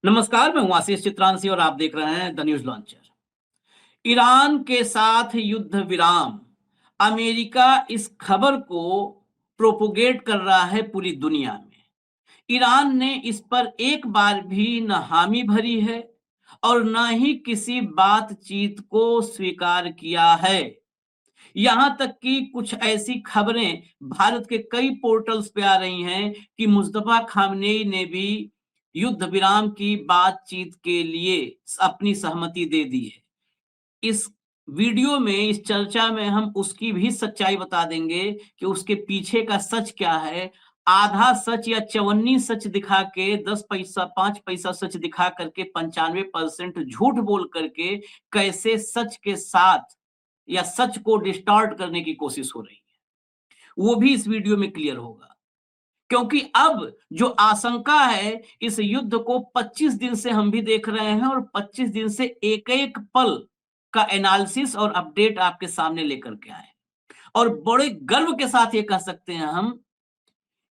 नमस्कार, मैं हूं आशीष चित्रांशी और आप देख रहे हैं द न्यूज लॉन्चर। ईरान के साथ युद्ध विराम। अमेरिका इस खबर को प्रोपोगेट कर रहा है पूरी दुनिया में। ईरान ने इस पर एक बार भी न हामी भरी है और न ही किसी बातचीत को स्वीकार किया है। यहां तक कि कुछ ऐसी खबरें भारत के कई पोर्टल्स पे आ रही हैं कि मुस्तफा खामनेई ने भी युद्ध विराम की बातचीत के लिए अपनी सहमति दे दी है। इस वीडियो में, इस चर्चा में हम उसकी भी सच्चाई बता देंगे कि उसके पीछे का सच क्या है। आधा सच या चवन्नी सच दिखा के 10 पैसा 5 पैसा सच दिखा करके 95% झूठ बोल करके कैसे सच के साथ या सच को डिस्टॉर्ट करने की कोशिश हो रही है, वो भी इस वीडियो में क्लियर होगा। क्योंकि अब जो आशंका है, इस युद्ध को 25 दिन से हम भी देख रहे हैं और 25 दिन से एक-एक पल का एनालिसिस और अपडेट आपके सामने लेकर के आए और बड़े गर्व के साथ ये कह सकते हैं हम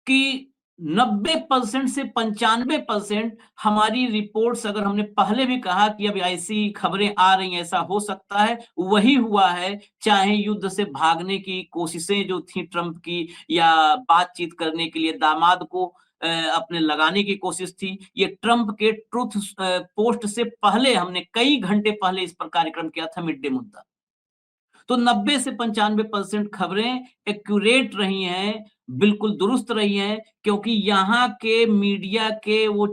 कि 90% से 95% हमारी रिपोर्ट्स, अगर हमने पहले भी कहा कि अब ऐसी खबरें आ रही हैं, ऐसा हो सकता है, वही हुआ है। चाहे युद्ध से भागने की कोशिशें जो थी ट्रंप की, या बातचीत करने के लिए दामाद को अपने लगाने की कोशिश थी। ये ट्रंप के ट्रुथ पोस्ट से पहले, हमने कई घंटे पहले इस पर कार्यक्रम किया था, मिड डे मुद्दा। तो 90 से 95% खबरें एक्यूरेट रही हैं, बिल्कुल दुरुस्त रही हैं, क्योंकि यहाँ के मीडिया के वो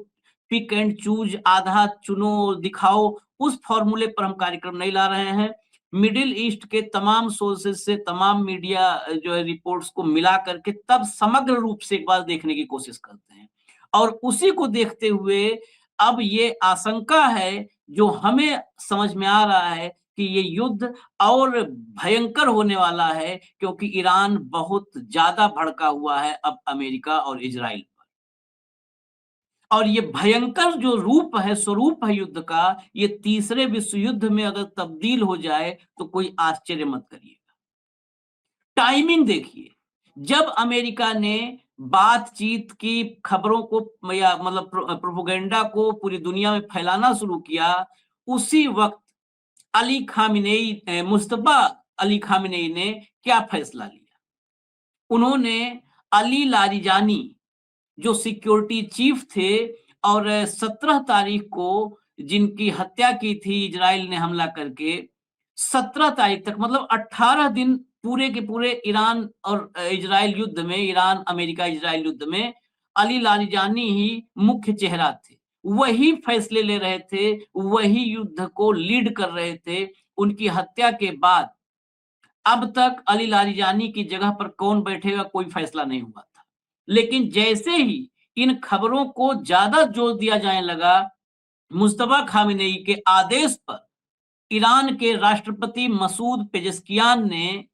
पिक एंड चूज, आधा चुनो दिखाओ, उस फॉर्मूले पर हम कार्यक्रम नहीं ला रहे हैं। मिडिल ईस्ट के तमाम सोर्सेज से, तमाम मीडिया जो है रिपोर्ट्स को मिला करके तब समग्र रूप से एक बार देखने की कोशिश करते हैं और उसी को देखते हुए अब ये आशंका है, जो हमें समझ में आ रहा है कि ये युद्ध और भयंकर होने वाला है, क्योंकि ईरान बहुत ज्यादा भड़का हुआ है अब अमेरिका और इजराइल पर। और ये भयंकर जो रूप है, स्वरूप है युद्ध का, ये तीसरे विश्व युद्ध में अगर तब्दील हो जाए तो कोई आश्चर्य मत करिएगा। टाइमिंग देखिए, जब अमेरिका ने बातचीत की खबरों को या मतलब प्रोपेगेंडा को पूरी दुनिया में फैलाना शुरू किया, उसी वक्त Ali Khamenei, Mustafa Ali Khamenei ने क्या फैसला लिया? उन्होंने अली लारिजानी, जो सिक्योरिटी चीफ थे और 17 तारीख को जिनकी हत्या की थी इजराइल ने हमला करके, 17 तारीख तक, मतलब 18 दिन पूरे के पूरे ईरान और इजराइल युद्ध में, ईरान अमेरिका इजराइल युद्ध में अली लारिजानी ही मुख्य चेहरा थे। वही फैसले ले रहे थे, वही युद्ध को लीड कर रहे थे। उनकी हत्या के बाद अब तक अली लारिजानी की जगह पर कौन बैठेगा कोई फैसला नहीं हुआ था। लेकिन जैसे ही इन खबरों को ज्यादा जोर दिया जाने लगा, मुस्तफा खामेनेई के आदेश पर ईरान के राष्ट्रपति मसूद पेजेस्कियान ने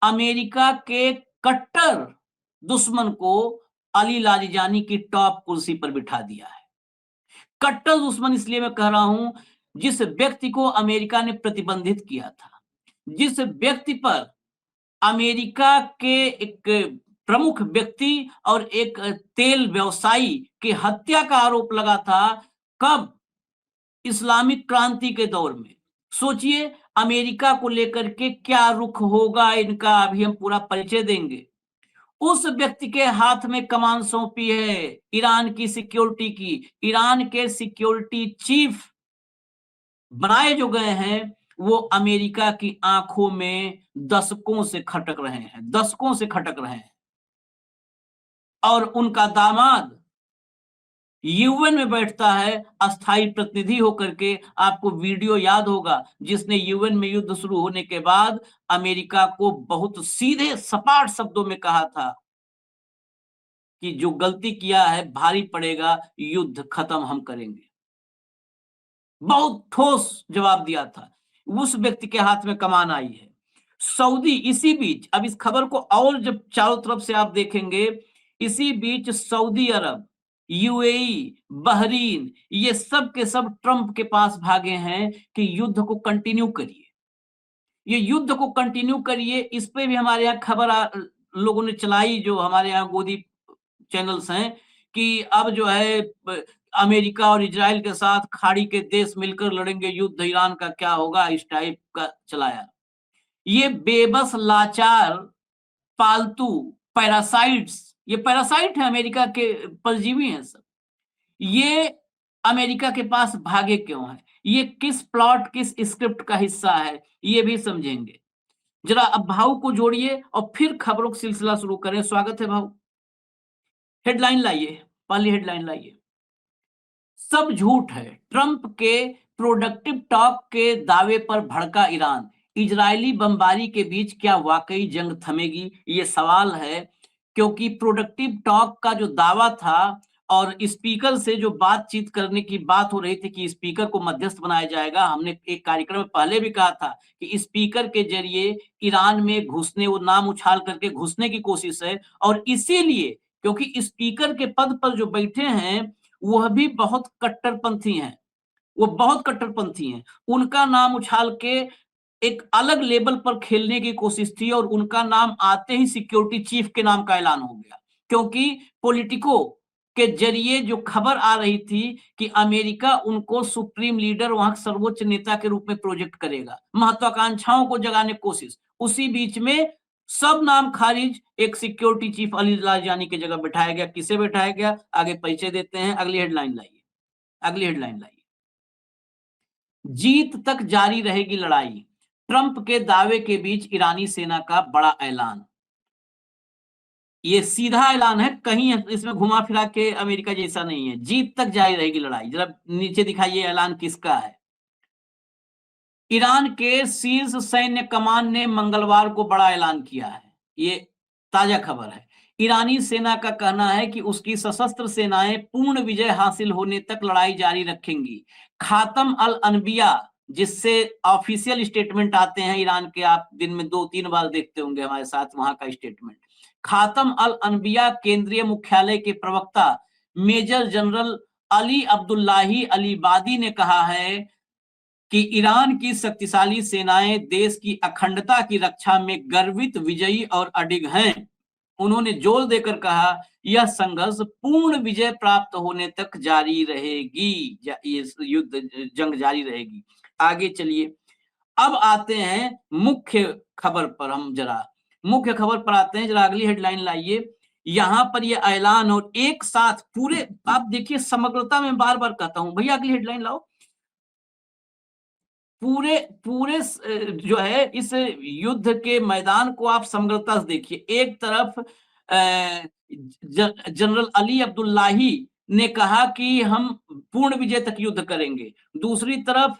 अमेरिका के कट्टर दुश्मन को अली लारिजानी की टॉप कुर्सी पर बिठा दिया है। कट्टर दुश्मन इसलिए मैं कह रहा हूं, जिस व्यक्ति को अमेरिका ने प्रतिबंधित किया था, जिस व्यक्ति पर अमेरिका के एक प्रमुख व्यक्ति और एक तेल व्यवसायी की हत्या का आरोप लगा था, कब? इस्लामिक क्रांति के दौर में। सोचिए अमेरिका को लेकर के क्या रुख होगा इनका, अभी हम पूरा परिचय देंगे। उस व्यक्ति के हाथ में कमान सौंपी है ईरान की सिक्योरिटी की। ईरान के सिक्योरिटी चीफ बनाए जो गए हैं, वो अमेरिका की आंखों में दशकों से खटक रहे हैं, दशकों से खटक रहे हैं। और उनका दामाद यूएन में बैठता है अस्थाई प्रतिनिधि होकर के। आपको वीडियो याद होगा जिसने यूएन में युद्ध शुरू होने के बाद अमेरिका को बहुत सीधे सपाट शब्दों में कहा था कि जो गलती किया है भारी पड़ेगा, युद्ध खत्म हम करेंगे। बहुत ठोस जवाब दिया था। उस व्यक्ति के हाथ में कमान आई है। सऊदी इसी बीच, अब इस खबर को और जब चारों तरफ से आप देखेंगे, इसी बीच सऊदी अरब, यूएई, बहरीन, ये सब के सब ट्रंप के पास भागे हैं कि युद्ध को कंटिन्यू करिए, ये युद्ध को कंटिन्यू करिए। इस पे भी हमारे यहाँ खबर लोगों ने चलाई, जो हमारे यहाँ गोदी चैनल्स हैं, कि अब जो है अमेरिका और इजराइल के साथ खाड़ी के देश मिलकर लड़ेंगे युद्ध, ईरान का क्या होगा, इस टाइप का चलाया। ये बेबस लाचार पालतू पैरासाइट्स, ये पैरासाइट है, अमेरिका के परजीवी हैं सब। ये अमेरिका के पास भागे क्यों है, ये किस प्लॉट किस स्क्रिप्ट का हिस्सा है, ये भी समझेंगे। जरा अब भाव को जोड़िए और फिर खबरों का सिलसिला शुरू करें। स्वागत है भाव। हेडलाइन लाइए, पहली हेडलाइन लाइए। सब झूठ है, ट्रंप के प्रोडक्टिव टॉक के दावे पर भड़का ईरान, इजरायली बमबारी के बीच क्या वाकई जंग थमेगी, ये सवाल है। क्योंकि प्रोडक्टिव टॉक का जो दावा था और स्पीकर से जो बातचीत करने की बात हो रही थी कि स्पीकर को मध्यस्थ बनाया जाएगा, हमने एक कार्यक्रम में पहले भी कहा था कि स्पीकर के जरिए ईरान में घुसने, वो नाम उछाल करके घुसने की कोशिश है। और इसीलिए क्योंकि स्पीकर के पद पर जो बैठे हैं वह भी बहुत कट्टरपंथी हैं, वो बहुत कट्टरपंथी हैं। उनका नाम उछाल के एक अलग लेवल पर खेलने की कोशिश थी और उनका नाम आते ही सिक्योरिटी चीफ के नाम का ऐलान हो गया। क्योंकि पॉलिटिको के जरिए जो खबर आ रही थी कि अमेरिका उनको सुप्रीम लीडर, वहां सर्वोच्च नेता के रूप में प्रोजेक्ट करेगा, महत्वाकांक्षाओं को जगाने की कोशिश, उसी बीच में सब नाम खारिज, एक सिक्योरिटी चीफ अली लारिजानी की जगह बैठाया गया। किसे बैठाया गया, आगे परिचय देते हैं। अगली हेडलाइन लाइए, अगली हेडलाइन लाइए। जीत तक जारी रहेगी लड़ाई, ट्रंप के दावे के बीच ईरानी सेना का बड़ा ऐलान। ये सीधा ऐलान है, कहीं इसमें घुमा फिरा के अमेरिका जैसा नहीं है। जीत तक जारी रहेगी लड़ाई। जरा नीचे दिखाइए ऐलान किसका है। ईरान के शीर्ष सैन्य कमान ने मंगलवार को बड़ा ऐलान किया है, ये ताजा खबर है। ईरानी सेना का कहना है कि उसकी सशस्त्र सेनाएं पूर्ण विजय हासिल होने तक लड़ाई जारी रखेंगी। खातम अल अनबिया, जिससे ऑफिशियल स्टेटमेंट आते हैं ईरान के, आप दिन में 2-3 बार देखते होंगे हमारे साथ वहां का स्टेटमेंट। खातम अल अनबिया केंद्रीय मुख्यालय के प्रवक्ता मेजर जनरल अली अब्दुल्लाही अलीबादी ने कहा है कि ईरान की शक्तिशाली सेनाएं देश की अखंडता की रक्षा में गर्वित, विजयी और अडिग हैं। उन्होंने जोर देकर कहा, यह संघर्ष पूर्ण विजय प्राप्त होने तक जारी रहेगी, ये युद्ध जंग जारी रहेगी। आगे चलिए, अब आते हैं मुख्य खबर पर। हम जरा मुख्य खबर पर आते हैं। जरा अगली हेडलाइन लाइए। यहां पर ये ऐलान और एक साथ पूरे, आप देखिए समग्रता में बार बार कहता हूं भैया, अगली हेडलाइन लाओ। पूरे पूरे जो है इस युद्ध के मैदान को आप समग्रता से देखिए। एक तरफ जनरल अली अब्दुल्लाही ने कहा कि हम पूर्ण विजय तक युद्ध करेंगे, दूसरी तरफ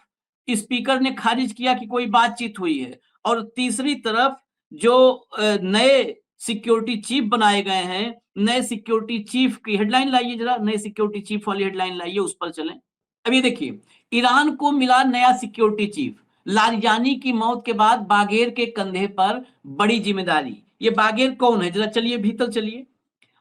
स्पीकर ने खारिज किया कि कोई बातचीत हुई है, और तीसरी तरफ जो नए सिक्योरिटी चीफ बनाए गए हैं, नए सिक्योरिटी चीफ की हेडलाइन लाइए जरा, नए सिक्योरिटी चीफ वाली हेडलाइन लाइए, उस पर चलें। अब ये देखिए, ईरान को मिला नया सिक्योरिटी चीफ। लारिजानी की मौत के बाद बागेर के कंधे पर बड़ी जिम्मेदारी। ये बागेर कौन है, जरा चलिए भीतर चलिए।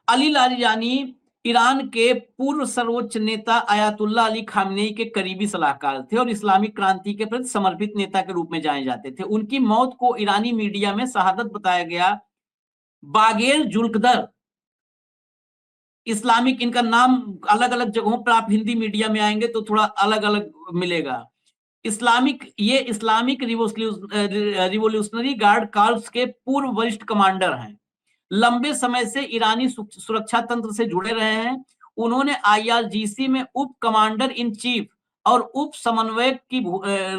अली लारिजानी ईरान के पूर्व सर्वोच्च नेता आयतुल्लाह अली खामनेई के करीबी सलाहकार थे और इस्लामिक क्रांति के प्रति समर्पित नेता के रूप में जाने जाते थे। उनकी मौत को ईरानी मीडिया में शहादत बताया गया। बागेर जुल्कदर इस्लामिक, इनका नाम अलग अलग जगहों पर आप हिंदी मीडिया में आएंगे तो थोड़ा अलग अलग मिलेगा। ये इस्लामिक रिवोल्यूशनरी गार्ड कॉर्प्स के पूर्व वरिष्ठ कमांडर हैं। लंबे समय से ईरानी सुरक्षा तंत्र से जुड़े रहे हैं। उन्होंने आईआरजीसी में उप कमांडर इन चीफ और उप समन्वयक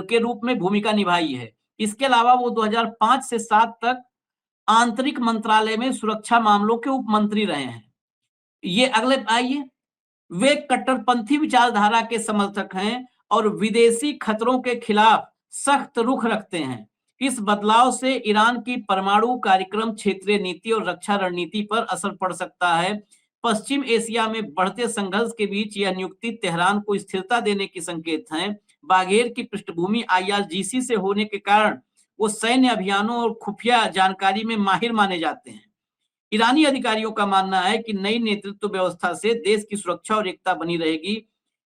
के रूप में भूमिका निभाई है। इसके अलावा वो 2005 से 7 तक आंतरिक मंत्रालय में सुरक्षा मामलों के उप मंत्री रहे हैं। ये अगले आइए, वे कट्टरपंथी विचारधारा के समर्थक हैं और विदेशी खतरों के खिलाफ सख्त रुख रखते हैं। इस बदलाव से ईरान की परमाणु कार्यक्रम, क्षेत्रीय नीति और रक्षा रणनीति पर असर पड़ सकता है। पश्चिम एशिया में बढ़ते संघर्ष के बीच यह नियुक्ति तेहरान को स्थिरता देने के संकेत है। बागेर की पृष्ठभूमि आईआरजीसी से होने के कारण वो सैन्य अभियानों और खुफिया जानकारी में माहिर माने जाते हैं। ईरानी अधिकारियों का मानना है कि नई नेतृत्व व्यवस्था से देश की सुरक्षा और एकता बनी रहेगी।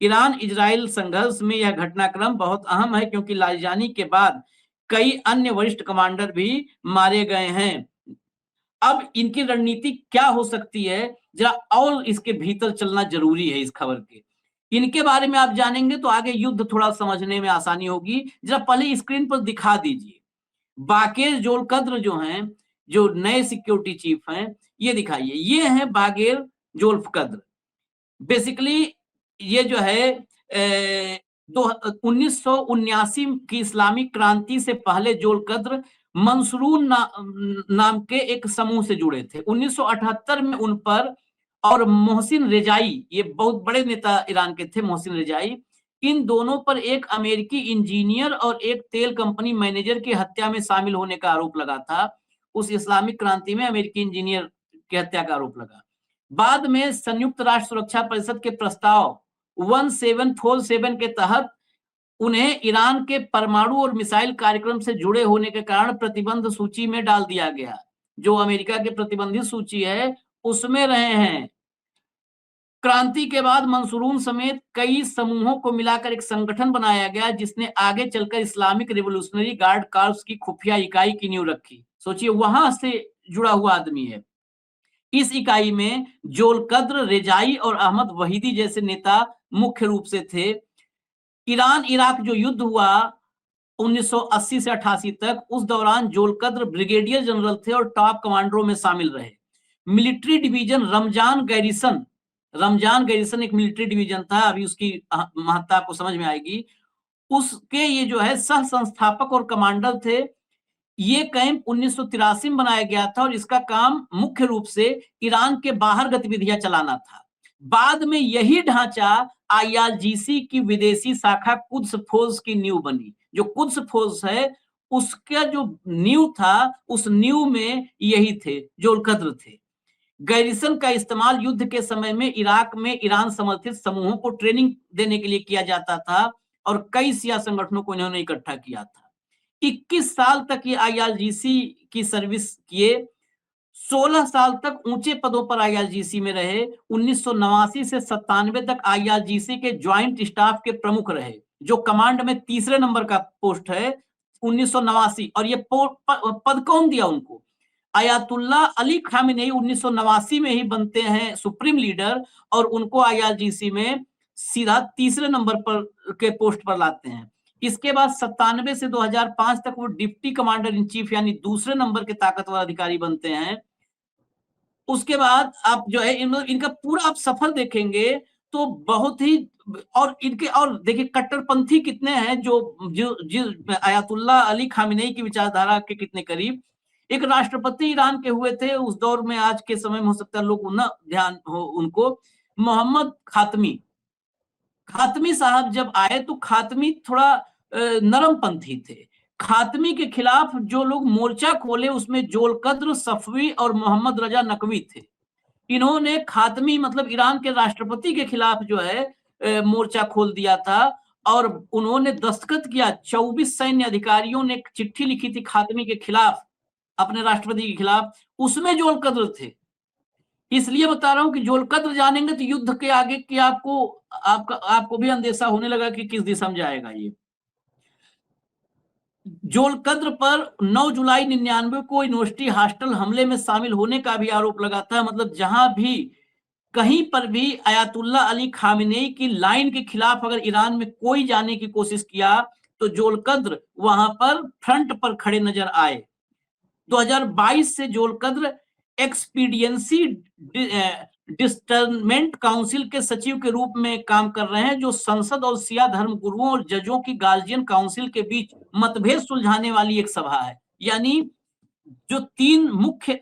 ईरान इजराइल संघर्ष में यह घटनाक्रम बहुत अहम है क्योंकि लारिजानी के बाद कई अन्य वरिष्ठ कमांडर भी मारे गए हैं। अब इनकी रणनीति क्या हो सकती है, जरा और इसके भीतर चलना जरूरी है इस खबर के। इनके बारे में आप जानेंगे तो आगे युद्ध थोड़ा समझने में आसानी होगी। जरा पहले स्क्रीन पर दिखा दीजिए बाकेर जोलकद्र जो हैं, जो नए सिक्योरिटी चीफ हैं, ये दिखाइए। ये हैं बागेर जोल्फकद्र। बेसिकली ये जो है 1979 की इस्लामिक क्रांति से पहले जोलकद्र मंसरून नाम के एक समूह से जुड़े थे। 1978 में उन पर और मोहसिन रेजाई, ये बहुत बड़े नेता ईरान के थे, मोहसिन रेजाई, इन दोनों पर एक अमेरिकी इंजीनियर और एक तेल कंपनी मैनेजर की हत्या में शामिल होने का आरोप लगा था। उस इस्लामिक क्रांति में अमेरिकी इंजीनियर की हत्या का आरोप लगा। बाद में संयुक्त राष्ट्र सुरक्षा परिषद के प्रस्ताव 1747 के तहत उन्हें ईरान के परमाणु और मिसाइल कार्यक्रम से जुड़े होने के कारण प्रतिबंध सूची में डाल दिया गया। जो अमेरिका की प्रतिबंधित सूची है उसमें रहे हैं। क्रांति के बाद मंसूरून समेत कई समूहों को मिलाकर एक संगठन बनाया गया जिसने आगे चलकर इस्लामिक रिवोल्यूशनरी गार्ड कॉर्प्स की खुफिया इकाई की नींव रखी। सोचिए, वहां से जुड़ा हुआ आदमी है। इस इकाई में जोलकद्र, रेजाई और अहमद वहीदी जैसे नेता मुख्य रूप से थे। ईरान इराक जो युद्ध हुआ 1980 से 88 तक, उस दौरान जोलकद्र ब्रिगेडियर जनरल थे और टॉप कमांडरों में शामिल रहे। मिलिट्री डिवीजन रमजान गैरिसन एक मिलिट्री डिवीजन था, अभी उसकी महत्ता आपको समझ में आएगी। उसके ये जो है सह संस्थापक और कमांडर थे। ये कैंप 1983 में बनाया गया था और इसका काम मुख्य रूप से ईरान के बाहर गतिविधियां चलाना था। बाद में यही ढांचा आईआरजीसी की विदेशी शाखा कुद्स फोर्स की नींव बनी। जो कुद्स फोर्स है उसका जो नींव था, उस नींव में यही थे, जोलकद्र थे। गैरिसन का इस्तेमाल युद्ध के समय में इराक में ईरान समर्थित समूहों को ट्रेनिंग देने के लिए किया जाता था और कई सिया संगठनों को इन्होंने इकट्ठा किया था। 21 साल तक ये आईआरजीसी की सर्विस किए। 16 साल तक ऊंचे पदों पर आईआरजीसी में रहे। 1989 से 97 तक आईआरजीसी के ज्वाइंट स्टाफ के प्रमुख रहे, जो कमांड में तीसरे नंबर का पोस्ट है 1989। और ये पद कौन दिया उनको? अयातुल्ला अली खामेनेई 1989 में ही बनते हैं सुप्रीम लीडर और उनको आईआरजीसी में सीधा तीसरे नंबर पर के पोस्ट पर लाते हैं। इसके बाद 97 से 2005 तक वो डिप्टी कमांडर इन चीफ यानी दूसरे नंबर के ताकतवर अधिकारी बनते हैं। उसके बाद आप जो है इनका पूरा आप सफर देखेंगे तो बहुत ही, और इनके और देखिए कट्टरपंथी कितने हैं जो आयतुल्लाह अली खामेनेई की विचारधारा के कितने करीब। एक राष्ट्रपति ईरान के हुए थे उस दौर में, आज के समय में हो सकता है लोग न ध्यान हो उनको, मोहम्मद खातमी साहब जब आए तो खातमी थोड़ा नरमपंथी थे। खातमी के खिलाफ जो लोग मोर्चा खोले उसमें जोलकद्र, सफवी और मोहम्मद रजा नकवी थे। इन्होंने खातमी मतलब ईरान के राष्ट्रपति के खिलाफ जो है मोर्चा खोल दिया था और उन्होंने दस्तखत किया। 24 सैन्य अधिकारियों ने चिट्ठी लिखी थी खातमी के खिलाफ, अपने राष्ट्रपति के खिलाफ, उसमें जोलकद्र थे। इसलिए बता रहा हूं कि जोलकद्र जानेंगे तो युद्ध के आगे की आपको भी अंदेशा होने लगा कि किस दिशा में जाएगा ये। जोलकद्र पर 9 जुलाई 99 को यूनिवर्सिटी हॉस्टल हमले में शामिल होने का भी आरोप लगा था। मतलब जहां भी कहीं पर भी अयातुल्ला अली खामेनेई की लाइन के खिलाफ अगर ईरान में कोई जाने की कोशिश किया तो जोलकद्र वहां पर फ्रंट पर खड़े नजर आए। 2022 से जोलकद्र एक्सपीडियंसी डिस्टर्नमेंट काउंसिल के सचिव के रूप में काम कर रहे हैं, जो संसद और शिया धर्म गुरुओं और जजों की गार्जियन काउंसिल के बीच मतभेद सुलझाने वाली एक सभा है। यानी जो 3 मुख्य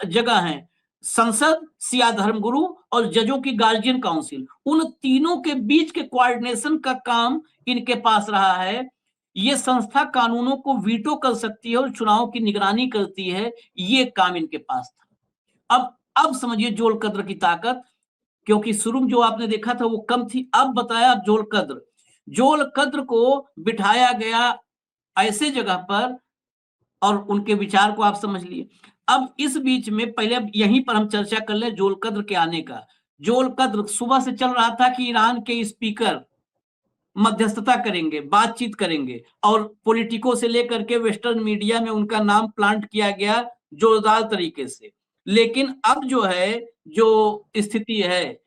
जगह हैं, संसद, शिया धर्म गुरु और जजों की गार्जियन काउंसिल, उन तीनों के बीच के कोऑर्डिनेशन का काम इनके पास रहा है। ये संस्था कानूनों को वीटो कर सकती है और चुनाव की निगरानी करती है, ये काम इनके पास था। अब समझिए जोलकद्र की ताकत, क्योंकि शुरू में जो आपने देखा था वो कम थी, अब बताया जोलकद्र को बिठाया गया ऐसे जगह पर और उनके विचार को आप समझ लिए। अब इस बीच में पहले अब यहीं पर हम चर्चा कर ले जोलकद्र के आने का। जोलकद्र सुबह से चल रहा था कि ईरान के स्पीकर मध्यस्थता करेंगे, बातचीत करेंगे, और पॉलिटिको से लेकर के वेस्टर्न मीडिया में उनका नाम प्लांट किया गया जोरदार तरीके से। लेकिन अब जो है, जो स्थिति है,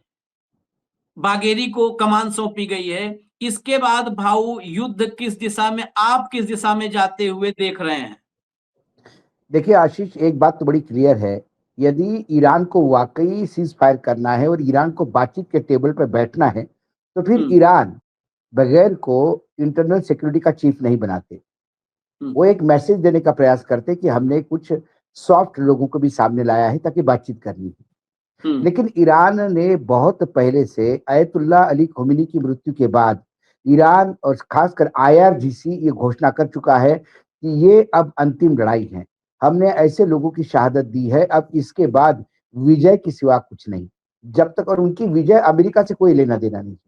बागेरी को कमान सौंपी गई है। इसके बाद भाऊ युद्ध किस दिशा में, आप किस दिशा में जाते हुए देख रहे हैं? देखिए आशीष, एक बात तो बड़ी क्लियर है, यदि ईरान को वाकई सीज फायर करना है और ईरान को बातचीत के टेबल पर बैठना है, तो फिर ईरान बगैर को इंटरनल सिक्योरिटी का चीफ नहीं बनाते। वो एक मैसेज देने का प्रयास करते कि हमने कुछ सॉफ्ट लोगों को भी सामने लाया है ताकि बातचीत करनी है। लेकिन ईरान ने बहुत पहले से अयतुल्ला अली खोमेनी की मृत्यु के बाद ईरान और खासकर आईआरजीसी ये घोषणा कर चुका है कि ये अब अंतिम लड़ाई है। हमने ऐसे लोगों की शहादत दी है, अब इसके बाद विजय के सिवा कुछ नहीं। जब तक, और उनकी विजय अमेरिका से कोई लेना देना नहीं है,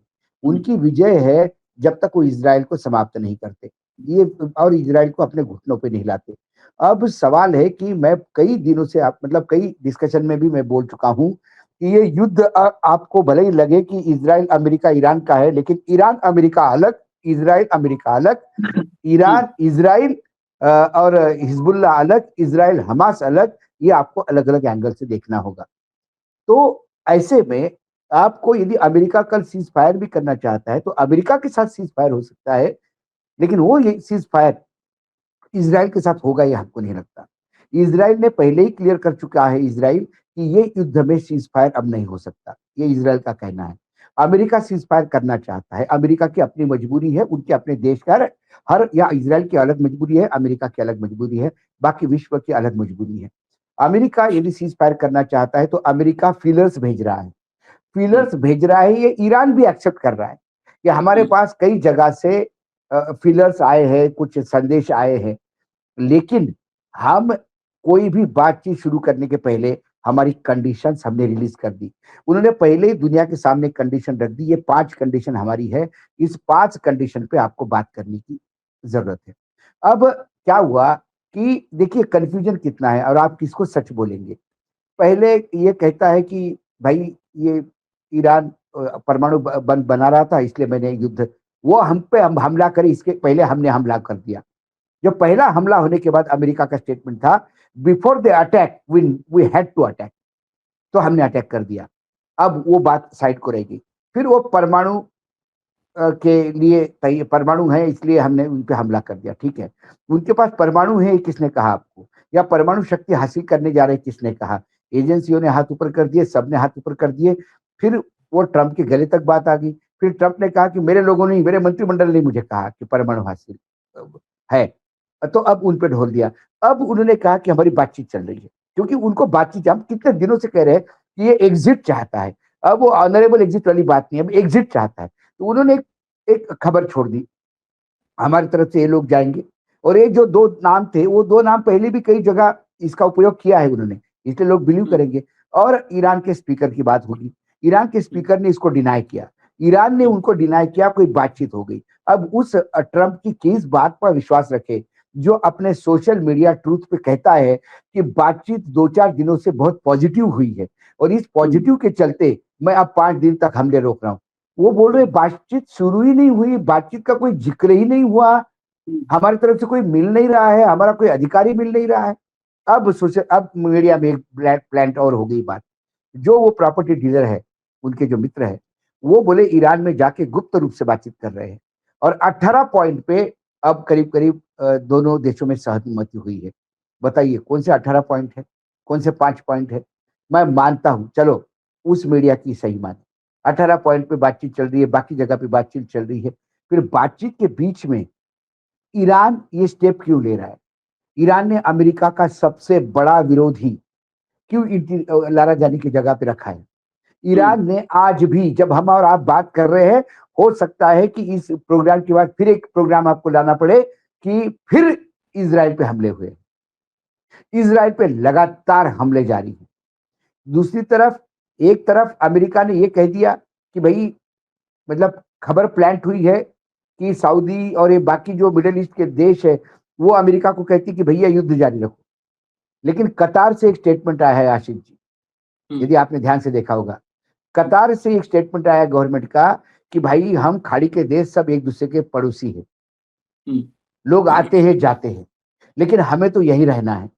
उनकी विजय है जब तक वो इजराइल को समाप्त नहीं करते ये, और इजराइल को अपने घुटनों पे नहीं लाते। अब सवाल है कि मैं कई दिनों से मतलब कई डिस्कशन में भी मैं बोल चुका हूं कि ये युद्ध आपको भले ही लगे कि इजराइल अमेरिका ईरान का है, लेकिन ईरान अमेरिका अलग, इजराइल अमेरिका अलग, ईरान इजराइल और हिजबुल्ला अलग, इजराइल हमास अलग, ये आपको अलग अलग एंगल से देखना होगा। तो ऐसे में आपको यदि अमेरिका कल सीज फायर भी करना चाहता है तो अमेरिका के साथ सीज फायर हो सकता है, लेकिन वो ये सीज फायर इजराइल के साथ होगा ये हमको नहीं लगता। इजराइल ने पहले ही क्लियर कर चुका है इजराइल कि ये युद्ध में सीज फायर अब नहीं हो सकता, ये इजराइल का कहना है। अमेरिका सीज फायर करना चाहता है, अमेरिका की अपनी मजबूरी है, उनके अपने देश का हर, या इजराइल की अलग मजबूरी है, अमेरिका की अलग मजबूरी है, बाकी विश्व की अलग मजबूरी है। अमेरिका यदि सीज फायर करना चाहता है तो अमेरिका फीलर्स भेज रहा है, फीलर्स भेज रहा है, ये ईरान भी एक्सेप्ट कर रहा है कि हमारे पास कई जगह से फीलर्स आए हैं, कुछ संदेश आए हैं, लेकिन हम कोई भी बातचीत शुरू करने के पहले हमारी कंडीशंस हमने रिलीज कर दी। उन्होंने पहले ही दुनिया के सामने कंडीशन रख दी, ये 5 कंडीशन हमारी है, इस 5 कंडीशन पे आपको बात करने की जरूरत है। अब क्या हुआ कि देखिए कंफ्यूजन कितना है और आप किसको सच बोलेंगे। पहले ये कहता है कि भाई ये ईरान परमाणु बम बना रहा था इसलिए मैंने युद्ध, वो हम पे हम हमला करे इसके पहले हमने हमला कर दिया। जो पहला हमला होने के बाद अमेरिका का स्टेटमेंट था, before the attack we had to attack, तो हमने अटैक कर दिया। अब वो बात साइड को रहेगी। फिर वो परमाणु के लिए परमाणु है इसलिए हमने उन पे हमला कर दिया, ठीक है। उनके पास परमाणु है किसने कहा आपको, या परमाणु शक्ति हासिल करने जा रहे किसने कहा? एजेंसियों ने हाथ ऊपर कर दिए, सबने हाथ ऊपर कर दिए। फिर वो ट्रंप के गले तक बात आ गई। फिर ट्रंप ने कहा कि मेरे लोगों ने, मेरे मंत्रिमंडल ने मुझे कहा कि परमाणु हासिल है, तो अब उन पे ढोल दिया। अब उन्होंने कहा कि हमारी बातचीत चल रही है, क्योंकि उनको बातचीत, हम कितने दिनों से कह रहे हैं कि ये एग्जिट चाहता है। अब वो ऑनरेबल एग्जिट वाली बात नहीं है, अब एग्जिट चाहता है। तो उन्होंने एक खबर छोड़ दी, हमारी तरफ से ये लोग जाएंगे। और ये जो 2 नाम थे, वो 2 नाम पहले भी कई जगह इसका उपयोग किया है उन्होंने, इसलिए लोग बिलीव करेंगे। और ईरान के स्पीकर की बात होगी, ईरान के स्पीकर ने इसको डिनाई किया, ईरान ने उनको डिनाई किया, कोई बातचीत हो गई। अब उस ट्रंप की किस बात पर विश्वास रखे जो अपने सोशल मीडिया ट्रूथ पे कहता है कि बातचीत 2-4 दिनों से बहुत पॉजिटिव हुई है और इस पॉजिटिव के चलते मैं अब 5 दिन तक हमले रोक रहा हूं। वो बोल रहे बातचीत शुरू ही नहीं हुई, बातचीत का कोई जिक्र ही नहीं हुआ, हमारी तरफ से कोई मिल नहीं रहा है, हमारा कोई अधिकारी मिल नहीं रहा है। अब मीडिया में एक प्लांट और हो गई बात, जो वो प्रॉपर्टी डीलर है, उनके जो मित्र है, वो बोले ईरान में जाके गुप्त रूप से बातचीत कर रहे हैं और 18 पॉइंट पे अब करीब करीब दोनों देशों में सहमति हुई है। बताइए कौन से 18 पॉइंट है, कौन से 5 पॉइंट है? मैं मानता हूं, चलो उस मीडिया की सही माने, 18 पॉइंट पे बातचीत चल रही है, बाकी जगह पे बातचीत चल रही है। फिर बातचीत के बीच में ईरान ये स्टेप क्यों ले रहा है? ईरान ने अमेरिका का सबसे बड़ा विरोधी क्यों लाराजानी की जगह पे रखा है? ईरान ने आज भी, जब हम और आप बात कर रहे हैं, हो सकता है कि इस प्रोग्राम के बाद फिर एक प्रोग्राम आपको लाना पड़े कि फिर इजराइल पे हमले हुए, इजराइल पे लगातार हमले जारी हैं। दूसरी तरफ, एक तरफ अमेरिका ने यह कह दिया कि भाई, मतलब खबर प्लांट हुई है कि सऊदी और ये बाकी जो मिडिल ईस्ट के देश है वो अमेरिका को कहती कि भैया युद्ध जारी रखो। लेकिन कतार से एक स्टेटमेंट आया है आशिफ जी, यदि आपने ध्यान से देखा होगा, कतार से एक स्टेटमेंट आया गवर्नमेंट का कि भाई हम खाड़ी के देश सब एक दूसरे के पड़ोसी हैं, लोग आते हैं जाते हैं, लेकिन हमें तो यही रहना है।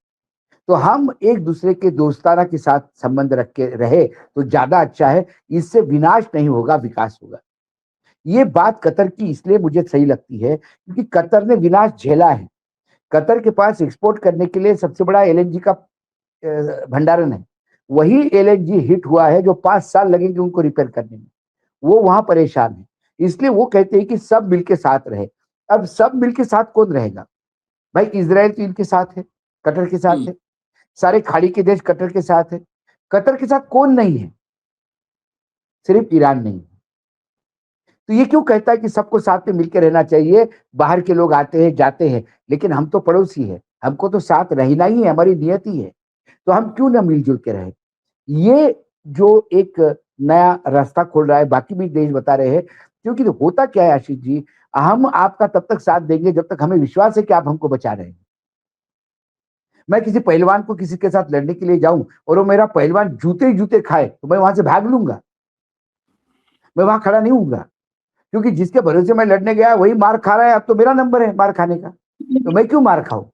तो हम एक दूसरे के दोस्ताना के साथ संबंध रख के रहे तो ज्यादा अच्छा है। इससे विनाश नहीं होगा, विकास होगा। ये बात कतर की इसलिए मुझे सही लगती है क्योंकि कतर ने विनाश झेला है। कतर के पास एक्सपोर्ट करने के लिए सबसे बड़ा एलएनजी का भंडारण है। वही एलएनजी हिट हुआ है जो 5 साल लगेंगे उनको रिपेयर करने में। वो वहां परेशान है, इसलिए वो कहते हैं कि सब मिलके साथ रहे। अब सब मिलके साथ कौन रहेगा भाई? इजराइल तो इनके साथ है, कतर के साथ है, सारे खाड़ी के देश कतर के साथ है। कतर के साथ कौन नहीं है? सिर्फ ईरान नहीं है। तो ये क्यों कहता है कि सबको साथ में मिलकर रहना चाहिए? बाहर के लोग आते हैं जाते हैं, लेकिन हम तो पड़ोसी है, हमको तो साथ रहना ही है, हमारी नियति है। तो हम क्यों ना मिलजुल के रहे? ये जो एक नया रास्ता खोल रहा है, बाकी भी देश बता रहे हैं। क्योंकि होता क्या है आशीष जी, हम आपका तब तक साथ देंगे जब तक हमें विश्वास है कि आप हमको बचा रहे हैं। मैं किसी पहलवान को किसी के साथ लड़ने के लिए जाऊं और वो मेरा पहलवान जूते ही जूते खाए तो मैं वहां से भाग लूंगा, मैं वहां खड़ा नहीं हूंगा। क्योंकि जिसके भरोसे मैं लड़ने गया वही मार खा रहा है, अब तो मेरा नंबर है मार खाने का, तो मैं क्यों मार खाऊं? तो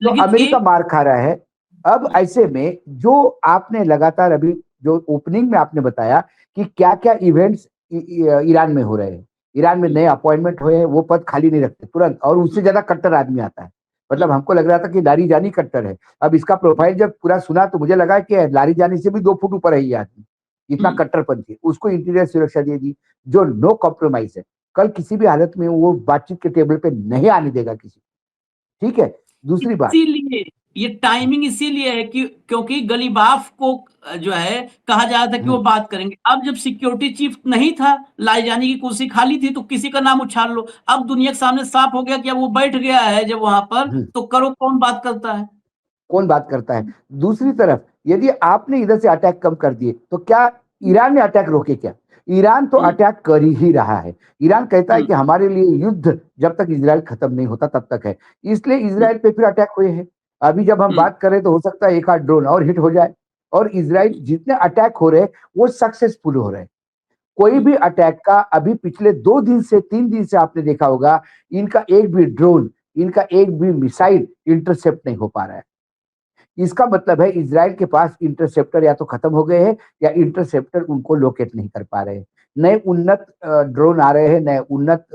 लेकिन अमेरिका मार खा रहा है। अब ऐसे में जो आपने लगातार अभी जो ओपनिंग में आपने बताया कि क्या क्या इवेंट्स ईरान में हो रहे हैं, ईरान में नए अपॉइंटमेंट हुए हैं, वो पद खाली नहीं रखते तुरंत, और उससे ज्यादा कट्टर आदमी आता है। मतलब हमको लग रहा था कि लारीजानी कट्टर है, अब इसका प्रोफाइल जब पूरा सुना तो मुझे लगा कि लारीजानी से भी 2 फुट ऊपर है ये आदमी, इतना कट्टरपंथी है। उसको इंटीरियर सुरक्षा दे दी जो नो कॉम्प्रोमाइज है। कल किसी भी हालत में वो बातचीत के टेबल पे नहीं आने देगा किसी, ठीक है। दूसरी बात, इसीलिए ये टाइमिंग इसीलिए है कि क्योंकि गलीबाफ को जो है कहा जा रहा था कि वो बात करेंगे। अब जब सिक्योरिटी चीफ नहीं था, लाईजानी की कुर्सी खाली थी, तो किसी का नाम उछाल लो। अब दुनिया के सामने साफ हो गया कि अब वो बैठ गया है जब वहां पर, तो करो कौन बात करता है, कौन बात करता है। दूसरी तरफ यदि आपने इधर से अटैक कम कर दिए तो क्या ईरान ने अटैक रोके? क्या ईरान तो अटैक कर ही रहा है। ईरान कहता है कि हमारे लिए युद्ध जब तक इजराइल खत्म नहीं होता तब तक है, इसलिए इजराइल पे फिर अटैक हुए हैं। अभी जब हम बात करें तो हो सकता है एक आध ड्रोन और हिट हो जाए, और इजराइल जितने अटैक हो रहे हैं वो सक्सेसफुल हो रहे हैं। कोई भी अटैक का अभी पिछले 2 दिन से 3 दिन से आपने देखा होगा, इनका एक भी ड्रोन, इनका एक भी मिसाइल इंटरसेप्ट नहीं हो पा रहा है। इसका मतलब है इजराइल के पास इंटरसेप्टर या तो खत्म हो गए हैं या इंटरसेप्टर उनको लोकेट नहीं कर पा रहे हैं। नए उन्नत ड्रोन आ रहे हैं, नए उन्नत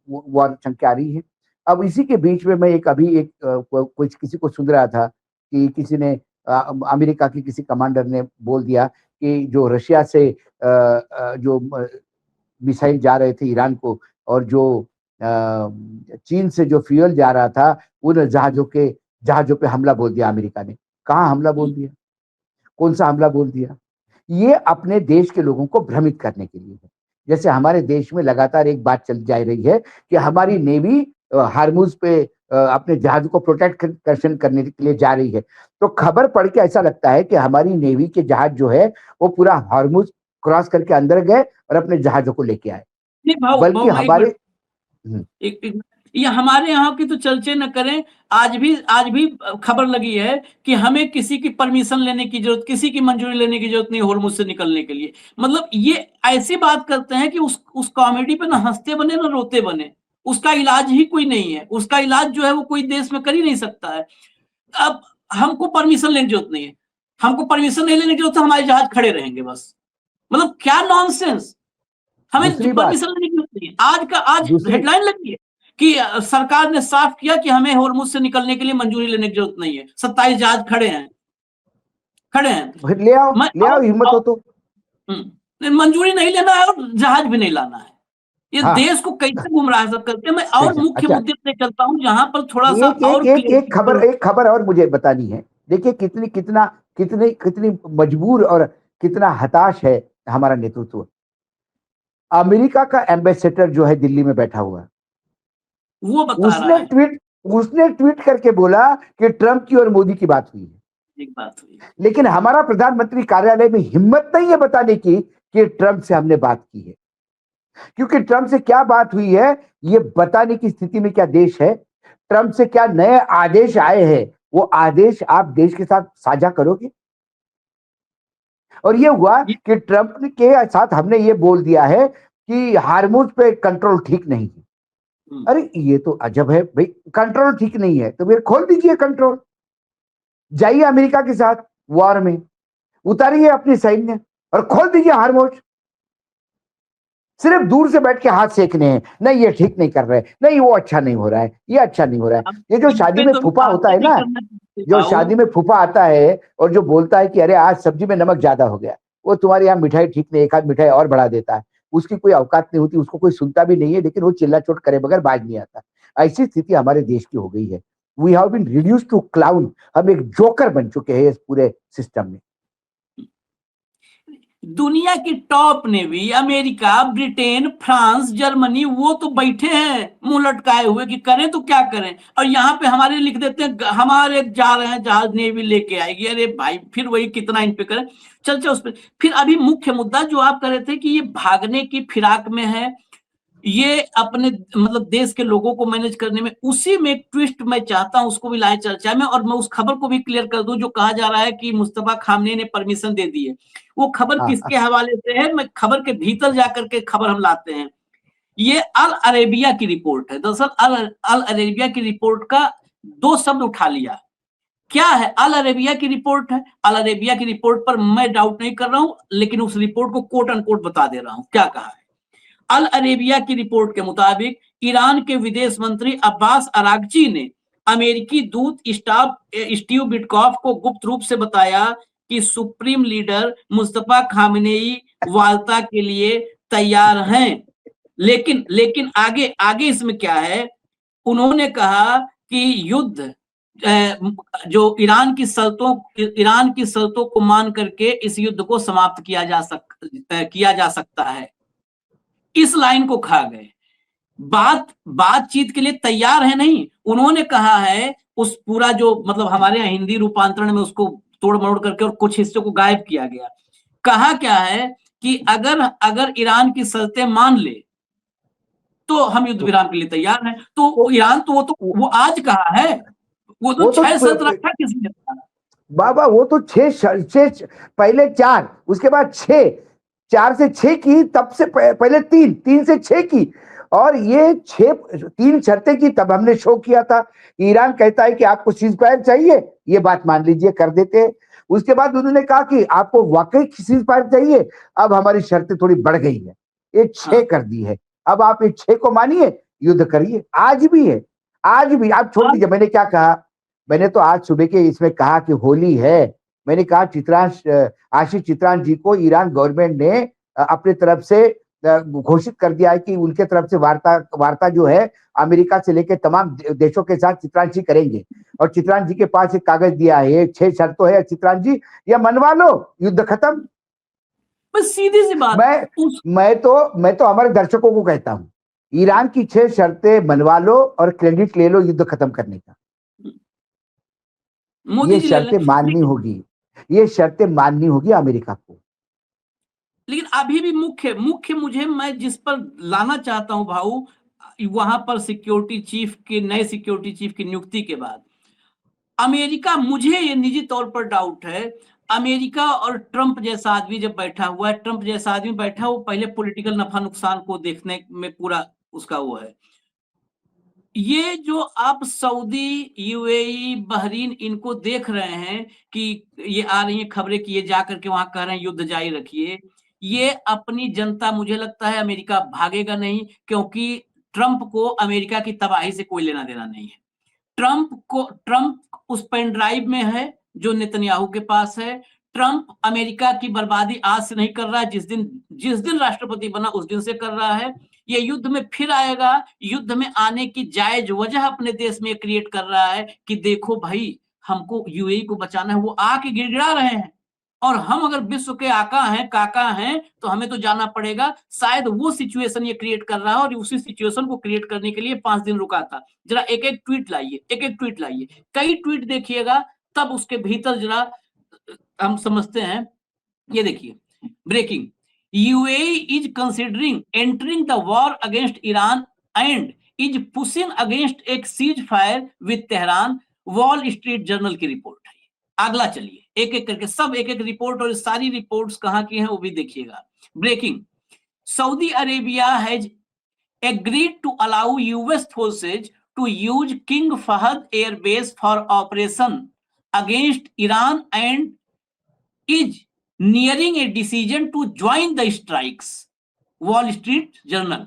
वार संख्या आ रही है। अब इसी के बीच में मैं कुछ किसी को सुन रहा था कि किसी ने अमेरिका के किसी कमांडर ने बोल दिया कि जो रशिया से जो मिसाइल जा रहे थे ईरान को, और जो चीन से जो फ्यूल जा रहा था, उन जहाजों पे हमला बोल दिया अमेरिका ने। कहाँ हमला बोल दिया? कौन सा हमला बोल दिया? ये अपने देश के लोगों को भ्रमित करने के लिए है। जैसे हमारे देश में लगातार एक बात चल जा रही है कि हमारी नेवी हार्मुज पे अपने जहाज को प्रोटेक्शन करने के लिए जा रही है। तो खबर पढ़ के ऐसा लगता है कि हमारी नेवी के जहाज जो है वो पूरा हार्मुज क्रॉस करके अंदर गए और अपने जहाजों को लेके आए, नहीं भाव बल्कि हमारे ये हमारे यहाँ की तो चर्चे न करें। आज भी खबर लगी है कि हमें किसी की परमिशन लेने की जरूरत, किसी की मंजूरी लेने की जरूरत नहीं होर्मुज से निकलने के लिए। मतलब ये ऐसी बात करते हैं कि उस कॉमेडी पे ना हंसते बने ना रोते बने। उसका इलाज ही कोई नहीं है, उसका इलाज जो है वो कोई देश में कर ही नहीं सकता है। अब हमको परमिशन लेने की जरूरत नहीं है, हमको परमिशन नहीं लेने की जरूरत है, हमारे जहाज खड़े रहेंगे बस। मतलब क्या नॉनसेंस, हमें दूसरी बात, परमिशन लेने की जरूरत नहीं है। आज हेडलाइन लगी है कि सरकार ने साफ किया कि हमें होर्मुज से निकलने के लिए मंजूरी लेने की जरूरत नहीं है। 27 जहाज खड़े हैं। ले आओ हिम्मत हो तो। मंजूरी नहीं लेना है और जहाज भी नहीं लाना है। ये हाँ, देश को कैसे गुमराह करते हैं। मैं और मुख्य अच्छा, मुद्दे पे चलता हूं जहां पर थोड़ा सा और एक खबर और मुझे बतानी है। देखिए कितनी मजबूर और कितना हताश है हमारा नेतृत्व। अमेरिका का एम्बेसडर जो है दिल्ली में बैठा हुआ, वो बता रहा है, उसने ट्वीट करके बोला कि ट्रंप की और मोदी की बात हुई है। एक बात हुई, लेकिन हमारा प्रधानमंत्री कार्यालय में हिम्मत नहीं है बताने की कि ट्रंप से हमने बात की है। क्योंकि ट्रंप से क्या बात हुई है ये बताने की स्थिति में क्या देश है? ट्रंप से क्या नए आदेश आए हैं, वो आदेश आप देश के साथ साझा करोगे? और ये हुआ कि ट्रंप के साथ हमने ये बोल दिया है कि हार्मुज पे कंट्रोल ठीक नहीं है। अरे ये तो अजब है भाई, कंट्रोल ठीक नहीं है तो फिर खोल दीजिए कंट्रोल। जाइए अमेरिका के साथ वॉर में, उतारिए अपनी सैन्य और खोल दीजिए हार्मोज। सिर्फ दूर से बैठ के हाथ सेकने हैं, नहीं ये ठीक नहीं कर रहे, नहीं वो अच्छा नहीं हो रहा है, ये अच्छा नहीं हो रहा है। अब ये जो इन शादी पे में तो फूफा होता बातें है नहीं ना, करना चाहिए जो भाऊ। शादी में फूफा आता है और जो बोलता है कि अरे आज सब्जी में नमक ज्यादा हो गया, वो तुम्हारे यहाँ मिठाई ठीक नहीं, एक आध मिठाई और बढ़ा देता है, उसकी कोई औकात नहीं होती, उसको कोई सुनता भी नहीं है, लेकिन वो चिल्ला चोट करे बगैर बाज नहीं आता। ऐसी स्थिति हमारे देश की हो गई है। We have been reduced to clown, हम एक जोकर बन चुके हैं इस पूरे सिस्टम में। दुनिया की top navy, America, Britain, France, Germany, वो तो बैठे हैं मुंह लटकाए हुए कि करें तो क्या करें, और यहाँ पे हमारे लिख देते हैं हमारे जा रहे हैं जहाज, नेवी लेके आएगी। अरे भाई फिर वही कितना इन पे करें। चल उस पर फिर अभी मुख्य मुद्दा जो आप कह रहे थे कि ये भागने की फिराक में है, ये अपने मतलब देश के लोगों को मैनेज करने में, उसी में एक ट्विस्ट मैं चाहता हूं उसको भी लाए चर्चा में, और मैं उस खबर को भी क्लियर कर दूं जो कहा जा रहा है कि मुस्तफा खामनेई ने परमिशन दे दी है। वो खबर हाँ किसके हवाले से है, मैं खबर के भीतर जाकर के खबर हम लाते हैं। ये अल अरेबिया की रिपोर्ट है। दरअसल अल अरेबिया की रिपोर्ट का दो शब्द उठा लिया। क्या है? अल अरेबिया की रिपोर्ट है। अल अरेबिया की रिपोर्ट पर मैं डाउट नहीं कर रहा हूं, लेकिन उस रिपोर्ट को कोट अनकोट बता दे रहा हूं क्या कहा है। अल अरेबिया की रिपोर्ट के मुताबिक ईरान के विदेश मंत्री अब्बास अरागची ने अमेरिकी दूत स्टीव बिटकॉफ को गुप्त रूप से बताया कि सुप्रीम लीडर मुस्तफा खामनेई वार्ता के लिए तैयार हैं। लेकिन लेकिन आगे आगे इसमें क्या है, उन्होंने कहा कि युद्ध जो ईरान की शर्तों को मान करके इस युद्ध को समाप्त किया जा सकता है। इस लाइन को खा गए। बातचीत के लिए तैयार है नहीं, उन्होंने कहा है उस पूरा जो मतलब हमारे यहाँ हिंदी रूपांतरण में उसको तोड़ मरोड़ करके और कुछ हिस्सों को गायब किया गया। कहा क्या है कि अगर अगर ईरान की शर्तें मान ले तो हम युद्ध विराम के लिए तैयार हैं। तो ईरान तो वो आज कहा है, वो तो 6 शर्त रखा किसी ने। बाबा वो तो छह, पहले 4, उसके बाद 6, 4 से 6 की, तब से पहले 3, 3 से 6 की, और ये 3 शर्तें की, तब हमने शो किया था। ईरान कहता है कि आपको सीज फायर चाहिए, ये बात मान लीजिए कर देते हैं। उसके बाद उन्होंने कहा कि आपको वाकई सीज फायर चाहिए, अब हमारी शर्तें थोड़ी बढ़ गई है, ये 6 कर दी है, अब आप ये 6 को मानिए, युद्ध करिए। आज भी है, आज भी। आप छोड़ दीजिए, मैंने क्या कहा, मैंने तो आज सुबह के इसमें कहा कि होली है, मैंने कहा आशीष चित्रांश जी को ईरान गवर्नमेंट ने अपने तरफ से घोषित कर दिया है कि उनके तरफ से वार्ता जो है अमेरिका से लेकर तमाम देशों के साथ चित्रांश जी करेंगे। और चित्रांश जी के पास एक कागज दिया है, 6 शर्तों है, चित्रांश जी या मनवा लो, युद्ध खत्म। बस सीधी सी बात। मैं तो हमारे दर्शकों को कहता हूं, ईरान की 6 शर्तें मनवा लो और क्रेडिट ले लो युद्ध खत्म करने का। मोदी जी शर्तें माननी होगी, ये शर्तें माननी होगी अमेरिका को। लेकिन अभी भी मुख्य मुझे मैं जिस पर लाना चाहता हूं भाऊ, वहां पर नए सिक्योरिटी चीफ की नियुक्ति के बाद अमेरिका, मुझे ये निजी तौर पर डाउट है, अमेरिका और ट्रंप जैसा आदमी जब बैठा हुआ है, ट्रंप जैसा आदमी बैठा, वो पहले पॉलिटिकल नफा नुकसान को देखने में पूरा उसका वो है। ये जो आप सऊदी, यूएई, बहरीन इनको देख रहे हैं कि ये आ रही है खबरें कि ये जाकर के वहां कह रहे हैं युद्ध जारी रखिए, ये अपनी जनता, मुझे लगता है अमेरिका भागेगा नहीं, क्योंकि ट्रंप को अमेरिका की तबाही से कोई लेना देना नहीं है। ट्रंप उस पेन ड्राइव में है जो नेतन्याहू के पास है। ट्रंप अमेरिका की बर्बादी आज से नहीं कर रहा है, जिस दिन राष्ट्रपति बना उस दिन से कर रहा है। ये युद्ध में फिर आएगा, युद्ध में आने की जायज वजह अपने देश में क्रिएट कर रहा है कि देखो भाई, हमको यूएई को बचाना है, वो आके गिड़गिड़ा रहे हैं, और हम अगर विश्व के आका हैं, काका हैं, तो हमें तो जाना पड़ेगा। शायद वो सिचुएशन ये क्रिएट कर रहा है, और उसी सिचुएशन को क्रिएट करने के लिए 5 दिन रुका था। जरा एक एक ट्वीट लाइए, कई ट्वीट देखिएगा, तब उसके भीतर जरा हम समझते हैं। ये देखिए, breaking, UAE is considering entering the war against Iran and is pushing against एक cease fire with Tehran, Wall Street Journal की रिपोर्ट है। अगला चलिए, एक एक करके सब एक एक रिपोर्ट, और सारी रिपोर्ट्स कहां की हैं वो भी देखिएगा। Breaking, Saudi Arabia has agreed to allow US forces to use King Fahd Air Base for Operation against Iran and is nearing a decision to join the strikes. Wall Street journal.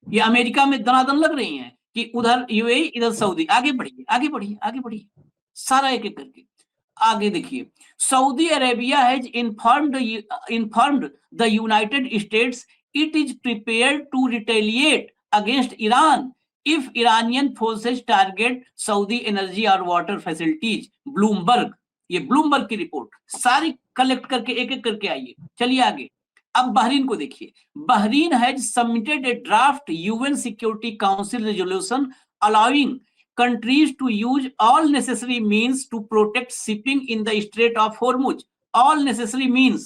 ये America में दनादन लग रही हैं कि उधर UAE इधर Saudi. आगे बढ़िए आगे बढ़िए आगे बढ़िए, सारा एक एक करके आगे देखिए। Saudi Arabia has informed the United States it is prepared to retaliate against Iran if Iranian forces target Saudi energy और वाटर फैसिलिटीज। ब्लूमबर्ग, ये ब्लूमबर्ग की रिपोर्ट सारी कलेक्ट करके एक एक करके आइए। चलिए आगे। अब बहरीन को देखिए। Bahrain has submitted A draft UN security council resolution allowing countries to use all necessary means to protect shipping in the Strait of Hormuz. All necessary means.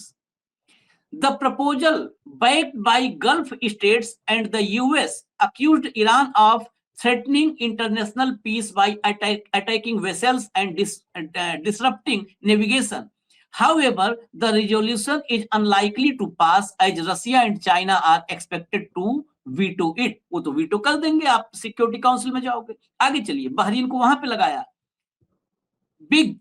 The proposal, backed by Gulf states and the US, accused Iran of threatening international peace by attacking vessels and disrupting navigation. However, the resolution is unlikely to pass as Russia and China are expected to veto it. वो तो veto कर देंगे, आप security council में जाओगे। आगे चलिए। Bahrain को वहां पे लगाया। Big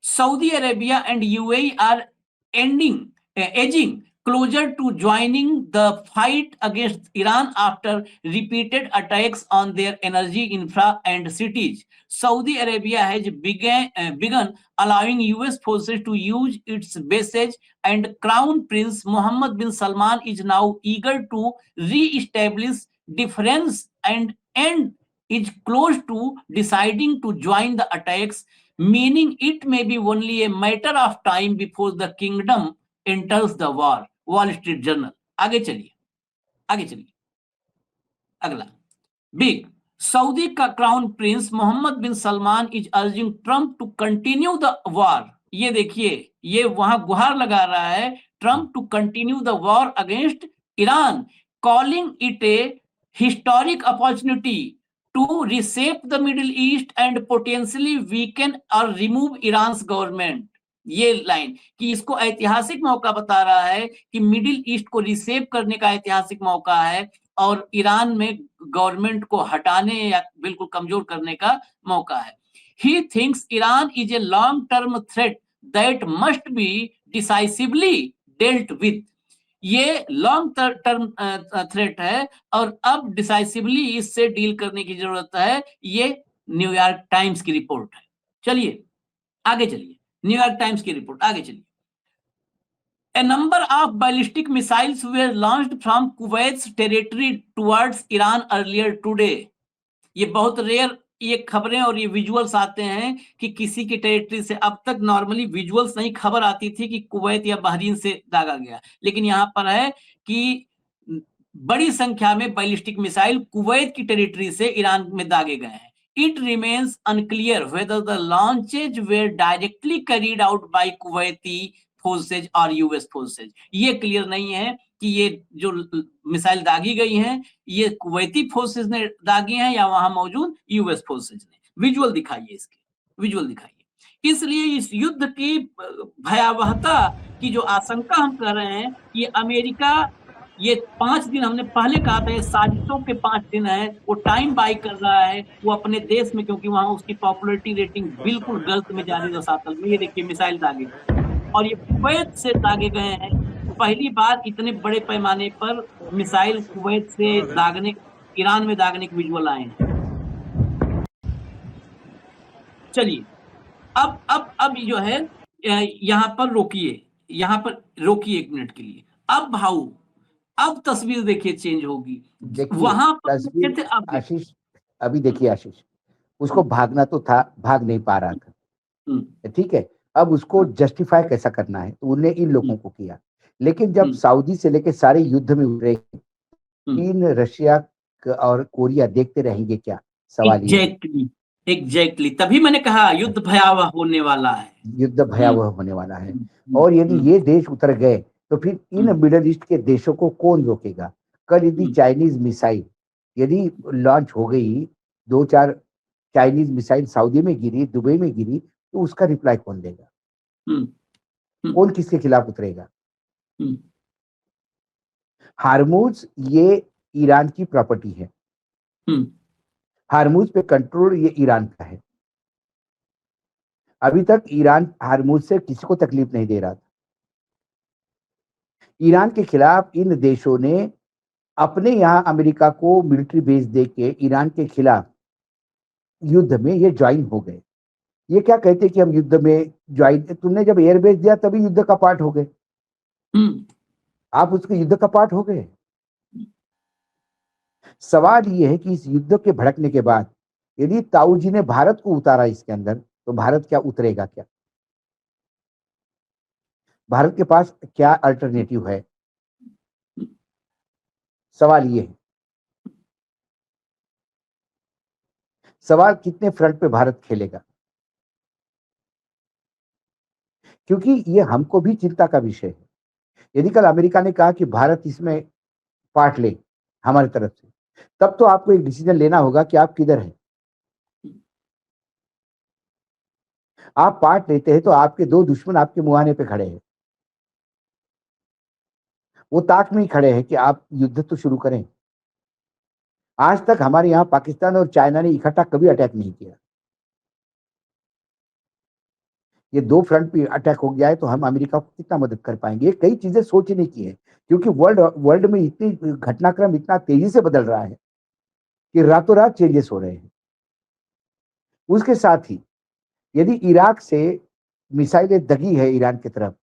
Saudi Arabia and UAE are edging closer to joining the fight against Iran after repeated attacks on their energy infra and cities. Saudi Arabia has begun allowing US forces to use its bases, and Crown Prince Mohammed bin Salman is now eager to re-establish deference and is close to deciding to join the attacks, meaning it may be only a matter of time before the kingdom enters the war. Wall Street Journal. आगे चलिए आगे चलिए। अगला। Big Saudi का crown prince Mohammed bin Salman is urging Trump to continue the war. ये देखिए, ये वहां गुहार लगा रहा है Trump to continue the war against Iran, calling it a historic opportunity to reshape the middle east and potentially weaken or remove Iran government. ये line कि इसको ऐतिहासिक मौका बता रहा है कि मिडिल ईस्ट को रिसेप करने का ऐतिहासिक मौका है और ईरान में गवर्नमेंट को हटाने या बिल्कुल कमजोर करने का मौका है। He thinks Iran is a long term threat that must be decisively dealt with. ये लॉन्ग टर्म थ्रेट है और अब डिसाइसिवली इससे डील करने की जरूरत है। ये न्यूयॉर्क टाइम्स की रिपोर्ट है। चलिए आगे चलिए। न्यूयॉर्क टाइम्स की रिपोर्ट। आगे चलिए। A number of ballistic missiles were launched from Kuwait's territory towards Iran earlier today. ये बहुत रेयर ये खबरें और ये विजुअल्स आते हैं कि किसी की टेरिटरी से, अब तक नॉर्मली विजुअल्स नहीं खबर आती थी कि कुवैत या बहरीन से दागा गया, लेकिन यहाँ पर है कि बड़ी संख्या में बैलिस्टिक मिसाइल कुवैत की टेरिटरी से ईरान में दागे गए हैं। It remains unclear whether the launches were directly carried out by Kuwaiti forces or US forces. ये क्लियर नहीं है कि ये जो मिसाइल दागी गई हैं ये कुवैती फोर्सेस ने दागी हैं या वहां मौजूद यूएस फोर्सेस ने। विजुअल दिखाइए, इसके विजुअल दिखाइए। इसलिए इस युद्ध की भयावहता की जो आशंका हम कर रहे हैं, ये अमेरिका ये 5 दिन, हमने पहले कहा था ये साजिशों के 5 दिन है, वो टाइम बाई कर रहा है वो अपने देश में, क्योंकि वहां उसकी पॉपुलैरिटी रेटिंग बिल्कुल गलत में जा रही है रसातल में। ये देखिए मिसाइल दागे और ये कुवैत से दागे गए हैं। पहली बार इतने बड़े पैमाने पर मिसाइल कुवैत से दागने, ईरान में दागने के विजुअल आए हैं। चलिए अब जो है यहाँ पर रोकिए, यहाँ पर रोकिए 1 मिनट के लिए। अब भाऊ अब तस्वीर देखिए चेंज होगी। वहां पर आशीष, अभी देखिए आशीष, उसको भागना तो था, भाग नहीं पा रहा था, ठीक है। अब उसको जस्टिफाई कैसा करना है तो उन्हें इन लोगों को किया, लेकिन जब सऊदी से लेकर सारे युद्ध में उतरे, चीन, रशिया और कोरिया देखते रहेंगे क्या? सवाल ये एग्जैक्टली तभी मैंने कहा युद्ध भयावह होने वाला है, युद्ध भयावह होने वाला है। और यदि ये देश उतर गए तो फिर इन मिडिल ईस्ट के देशों को कौन रोकेगा? कल यदि चाइनीज मिसाइल यदि लॉन्च हो गई, 2-4 चाइनीज मिसाइल सऊदी में गिरी, दुबई में गिरी, तो उसका रिप्लाई कौन देगा? कौन किसके खिलाफ उतरेगा? हार्मुज ये ईरान की प्रॉपर्टी है, हार्मुज पे कंट्रोल ये ईरान का है। अभी तक ईरान हार्मूज से किसी को तकलीफ नहीं दे रहा था। ईरान के खिलाफ इन देशों ने अपने यहां अमेरिका को मिलिट्री बेस दे के ईरान के खिलाफ युद्ध में ये ज्वाइन हो गए। ये क्या कहते कि हम युद्ध में ज्वाइन, तुमने जब एयरबेस दिया तभी युद्ध का पार्ट हो गए, आप उसके युद्ध का पार्ट हो गए। सवाल ये है कि इस युद्ध के भड़कने के बाद यदि ताऊ जी ने भारत को उतारा इसके अंदर, तो भारत क्या उतरेगा? क्या भारत के पास क्या अल्टरनेटिव है? सवाल ये है। सवाल कितने फ्रंट पे भारत खेलेगा, क्योंकि ये हमको भी चिंता का विषय है। यदि कल अमेरिका ने कहा कि भारत इसमें पार्ट ले हमारी तरफ से, तब तो आपको एक डिसीजन लेना होगा कि आप किधर हैं। आप पार्ट लेते हैं तो आपके दो दुश्मन आपके मुहाने पे खड़े हैं, वो ताक में ही खड़े हैं कि आप युद्ध तो शुरू करें। आज तक हमारे यहां पाकिस्तान और चाइना ने इकट्ठा कभी अटैक नहीं किया। ये दो फ्रंट पे अटैक हो गया है तो हम अमेरिका को कितना मदद कर पाएंगे? कई चीजें सोचने की है, क्योंकि वर्ल्ड में इतनी घटनाक्रम इतना तेजी से बदल रहा है कि रातों रात चेंजेस हो रहे हैं। उसके साथ ही यदि इराक से मिसाइलें दगी है ईरान की तरफ,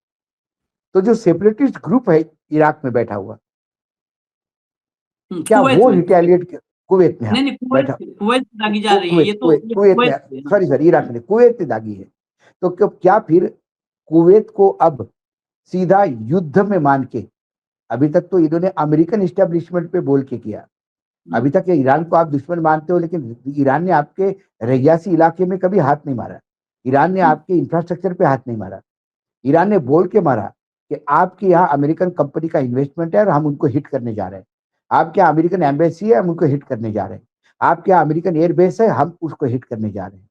तो जो सेपरेटिस्ट ग्रुप है इराक में बैठा हुआ, क्या वो रिटेलिएट कुवैत में नहीं बैठा, कुवैत दागी जा रही है, ये तो कुवैत में, सॉरी इराक में, कुवैत में दागी है। तो क्या फिर कुवैत को अब सीधा युद्ध में मान के, अभी तक तो इन्होंने अमेरिकन एस्टेब्लिशमेंट पे बोल के किया, अभी तक ये ईरान को आप दुश्मन मानते हो, लेकिन ईरान ने आपके रहियासी इलाके में कभी हाथ नहीं मारा, ईरान ने आपके इंफ्रास्ट्रक्चर पे हाथ नहीं मारा। ईरान ने बोल के मारा कि आपके यहाँ अमेरिकन कंपनी का इन्वेस्टमेंट है और हम उनको हिट करने जा रहे हैं, आपके यहाँ अमेरिकन एम्बेसी है हम उनको हिट करने जा रहे हैं, आपके यहाँ अमेरिकन एयरबेस है हम उसको हिट करने जा रहे हैं।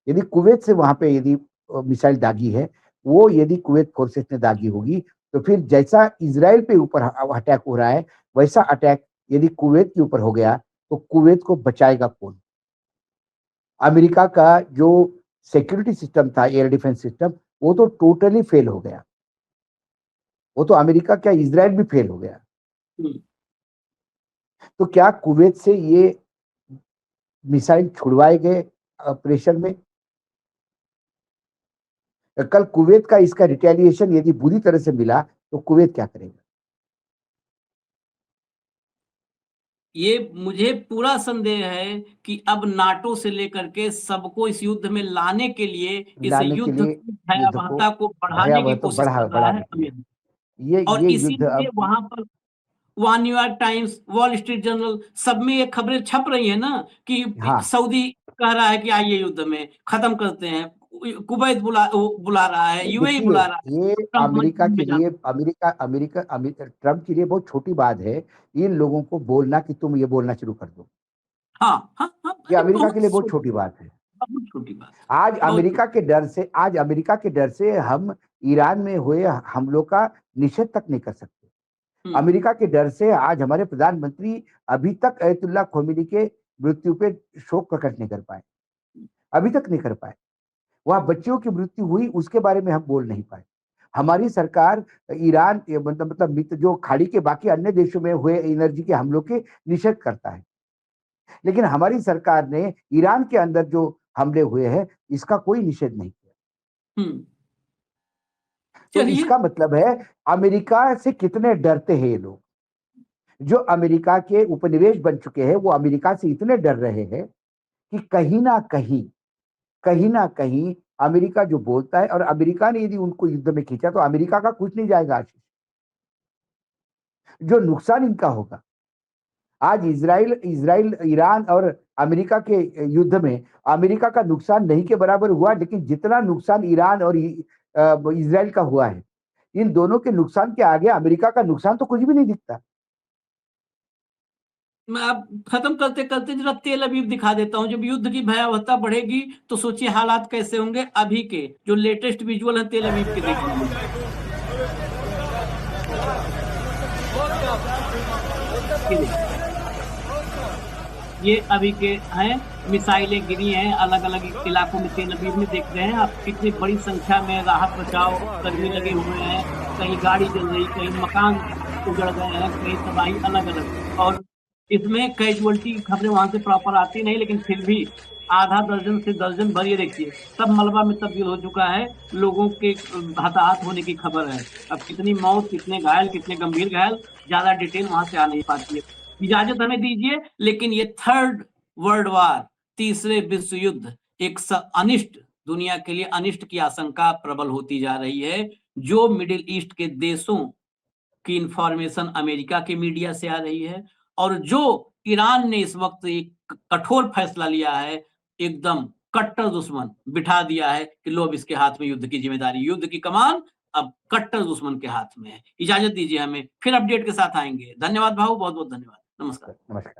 यदि कुवैत से वहां पे यदि मिसाइल दागी है, वो यदि कुवैत फोर्सेस ने दागी होगी, तो फिर जैसा इजराइल पे ऊपर अटैक हो रहा है, वैसा अटैक यदि कुवैत के ऊपर हो गया तो कुवैत को बचाएगा कौन? अमेरिका का जो सिक्योरिटी सिस्टम था, एयर डिफेंस सिस्टम, वो तो टोटली फेल हो गया। वो तो अमेरिका क्या इजराइल भी फेल हो गया। तो क्या कुवैत से ये मिसाइल छुड़वाए गए प्रेशर में? कल कुवैत का इसका रिटेलिएशन यदि बुरी तरह से मिला तो कुवैत क्या करेगा? ये मुझे पूरा संदेह है कि अब नाटो से लेकर के सबको इस युद्ध में लाने के लिए इस युद्ध की भयावहता को बढ़ाने की कोशिश कर रहा है अमेरिका। और इसीलिए वहां पर New York times, wall Street journal, सब में ये खबरें छप रही है ना कि सऊदी कह रहा है कि आइए युद्ध में खत्म करते हैं, कुवैत बुला रहा है, यूएई बुला रहा है। ये अमेरिका के लिए ट्रम्प के लिए बहुत छोटी बात है इन लोगों को बोलना कि तुम ये बोलना शुरू कर दो। हाँ, ये अमेरिका के लिए बहुत छोटी बात है। बहुत छोटी बात। आज अमेरिका के डर से हम ईरान में हुए हमलों का निषेध तक नहीं कर सकते। अमेरिका के डर से आज हमारे प्रधानमंत्री अभी तक अयतुल्ला खोमेनी के मृत्यु पे शोक प्रकट नहीं कर पाए, अभी तक नहीं कर पाए। वहां बच्चियों की मृत्यु हुई, उसके बारे में हम बोल नहीं पाए। हमारी सरकार ईरान मतलब जो खाड़ी के बाकी अन्य देशों में हुए एनर्जी के हमलों के निषेध करता है, लेकिन हमारी सरकार ने ईरान के अंदर जो हमले हुए हैं इसका कोई निषेध नहीं किया। तो इसका मतलब है अमेरिका से कितने डरते हैं ये लोग। जो अमेरिका के उपनिवेश बन चुके हैं वो अमेरिका से इतने डर रहे हैं कि कहीं ना कहीं अमेरिका जो बोलता है, और अमेरिका ने यदि उनको युद्ध में खींचा तो अमेरिका का कुछ नहीं जाएगा आशीष। जो नुकसान इनका होगा, आज इजराइल ईरान और अमेरिका के युद्ध में अमेरिका का नुकसान नहीं के बराबर हुआ, लेकिन जितना नुकसान ईरान और इजराइल का हुआ है, इन दोनों के नुकसान के आगे अमेरिका का नुकसान तो कुछ भी नहीं दिखता। मैं अब खत्म करते करते जरा तेल अवीव दिखा देता हूं। जब युद्ध की भयावहता बढ़ेगी तो सोचिए हालात कैसे होंगे। अभी के जो लेटेस्ट विजुअल है तेल अवीव के देखिए। ये अभी के हैं, मिसाइलें गिरी हैं अलग अलग इलाकों में। तेल अवीव में देख रहे हैं आप कितनी बड़ी संख्या में राहत बचाव कर्मी लगे हुए हैं। कहीं गाड़ी जल रही, कहीं मकान उजड़ गए हैं, कहीं तबाही अलग अलग। और इसमें कैजुअलिटी की खबरें वहां से प्रॉपर आती नहीं, लेकिन फिर भी आधा दर्जन से दर्जन भर, ये देखिए सब मलबा में तब्दील हो चुका है। लोगों के हताहत होने की खबर है। अब कितनी मौत, कितने घायल, कितने गंभीर घायल, ज्यादा डिटेल वहां से आ नहीं पाती है। इजाजत हमें दीजिए, लेकिन ये थर्ड वर्ल्ड वार, तीसरे विश्व युद्ध, एक अनिष्ट, दुनिया के लिए अनिष्ट की आशंका प्रबल होती जा रही है। जो मिडिल ईस्ट के देशों की इंफॉर्मेशन अमेरिका के मीडिया से आ रही है, और जो ईरान ने इस वक्त एक कठोर फैसला लिया है, एकदम कट्टर दुश्मन बिठा दिया है कि लो अब इसके हाथ में युद्ध की जिम्मेदारी, युद्ध की कमान अब कट्टर दुश्मन के हाथ में है। इजाजत दीजिए हमें, फिर अपडेट के साथ आएंगे। धन्यवाद भाऊ, बहुत बहुत धन्यवाद। नमस्कार। नमस्कार।